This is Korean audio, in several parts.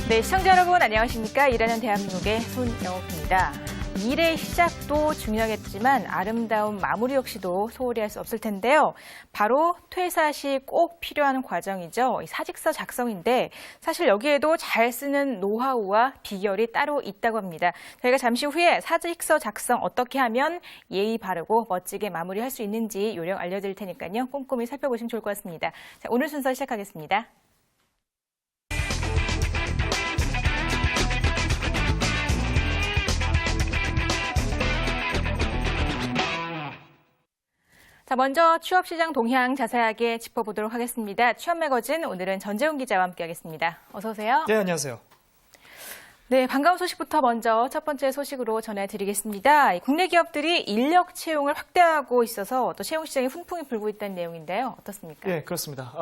네, 시청자 여러분 안녕하십니까? 일하는 대한민국의 손영옥입니다. 일의 시작도 중요하겠지만 아름다운 마무리 역시도 소홀히 할 수 없을 텐데요. 바로 퇴사 시 꼭 필요한 과정이죠. 이 사직서 작성인데 사실 여기에도 잘 쓰는 노하우와 비결이 따로 있다고 합니다. 저희가 잠시 후에 사직서 작성 어떻게 하면 예의 바르고 멋지게 마무리할 수 있는지 요령 알려드릴 테니까요. 꼼꼼히 살펴보시면 좋을 것 같습니다. 자, 오늘 순서 시작하겠습니다. 자, 먼저 취업시장 동향 자세하게 짚어보도록 하겠습니다. 취업 매거진 오늘은 전재훈 기자와 함께하겠습니다. 어서 오세요. 네, 안녕하세요. 네, 반가운 소식부터 먼저 첫 번째 소식으로 전해드리겠습니다. 국내 기업들이 인력 채용을 확대하고 있어서 또 채용 시장에 훈풍이 불고 있다는 내용인데요. 어떻습니까? 네, 그렇습니다.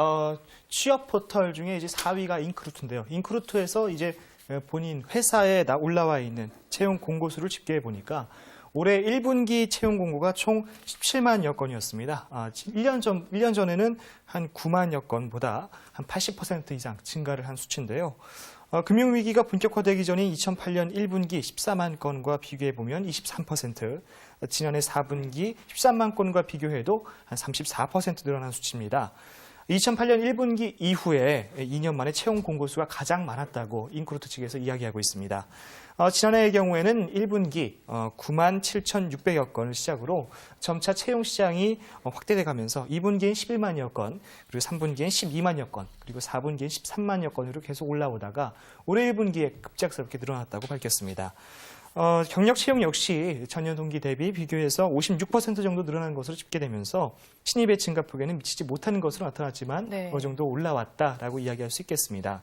취업 포털 중에 이제 4위가 인크루트인데요. 인크루트에서 이제 본인 회사에 올라와 있는 채용 공고수를 집계해 보니까 올해 1분기 채용 공고가 총 17만여 건이었습니다. 1년 전에는 한 9만여 건보다 한 80% 이상 증가를 한 수치인데요. 금융위기가 본격화되기 전인 2008년 1분기 14만 건과 비교해보면 23%, 지난해 4분기 13만 건과 비교해도 한 34% 늘어난 수치입니다. 2008년 1분기 이후에 2년 만에 채용 공고수가 가장 많았다고 인크루트 측에서 이야기하고 있습니다. 지난해의 경우에는 1분기 9만 7,600여 건을 시작으로 점차 채용 시장이 확대돼 가면서 2분기엔 11만여 건, 그리고 3분기엔 12만여 건, 그리고 4분기엔 13만여 건으로 계속 올라오다가 올해 1분기에 급작스럽게 늘어났다고 밝혔습니다. 경력 채용 역시 전년 동기 대비 비교해서 56% 정도 늘어난 것으로 집계되면서 신입의 증가폭에는 미치지 못하는 것으로 나타났지만 어느 정도 올라왔다라고 이야기할 수 있겠습니다.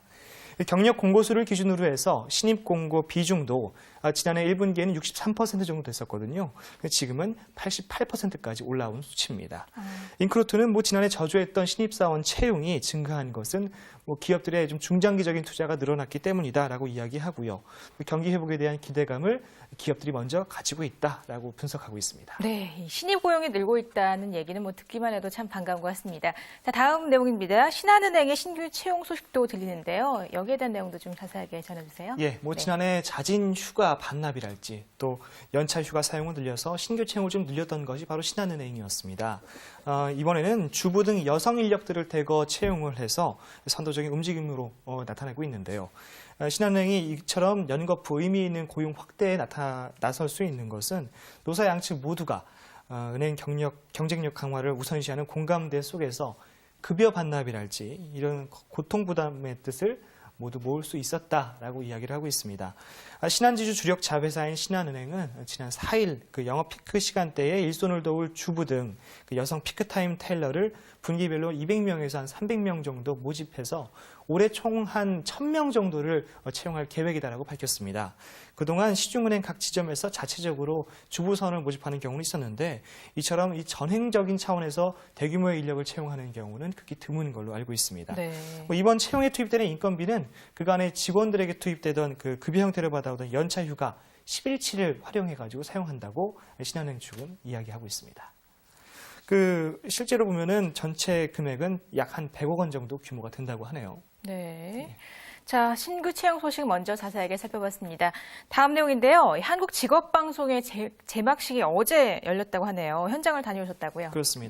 경력 공고수를 기준으로 해서 신입 공고 비중도 지난해 1분기에는 63% 정도 됐었거든요. 지금은 88%까지 올라온 수치입니다. 인크루트는 지난해 저조했던 신입사원 채용이 증가한 것은 기업들의 좀 중장기적인 투자가 늘어났기 때문이다라고 이야기하고요. 경기 회복에 대한 기대감을 기업들이 먼저 가지고 있다라고 분석하고 있습니다. 네, 신입 고용이 늘고 있다는 얘기는 듣기만 해도 참 반가운 것 같습니다. 자, 다음 내용입니다. 신한은행의 신규 채용 소식도 들리는데요. 여기에 대한 내용도 좀 자세하게 전해주세요. 예, 지난해 자진 휴가 반납이랄지 또 연차 휴가 사용을 늘려서 신규 채용을 좀 늘렸던 것이 바로 신한은행이었습니다. 이번에는 주부 등 여성 인력들을 대거 채용을 해서 선도적인 움직임으로 나타나고 있는데요. 신한은행이 이처럼 연거푸 의미 있는 고용 확대에 나설 수 있는 것은 노사 양측 모두가 은행 경쟁력 강화를 우선시하는 공감대 속에서 급여 반납이랄지 이런 고통 부담의 뜻을 모두 모을 수 있었다라고 이야기를 하고 있습니다. 신한지주 주력 자회사인 신한은행은 지난 4일 그 영업 피크 시간대에 일손을 도울 주부 등 그 여성 피크타임 테일러를 분기별로 200명에서 한 300명 정도 모집해서 올해 총 한 1,000명 정도를 채용할 계획이다라고 밝혔습니다. 그동안 시중은행 각 지점에서 자체적으로 주부선을 모집하는 경우는 있었는데 이처럼 이 전횡적인 차원에서 대규모의 인력을 채용하는 경우는 극히 드문 걸로 알고 있습니다. 네. 이번 채용에 투입되는 인건비는 그간의 직원들에게 투입되던 그 급여 형태로 받아오던 연차 휴가 10일치를 활용해가지고 사용한다고 신한은행 측은 이야기하고 있습니다. 실제로 보면은 전체 금액은 약 한 100억 원 정도 규모가 된다고 하네요. 네. 자, 신규 채용 소식 먼저 자세하게 살펴봤습니다. 다음 내용인데요. 한국직업방송의 개막식이 어제 열렸다고 하네요. 현장을 다녀오셨다고요? 그렇습니다.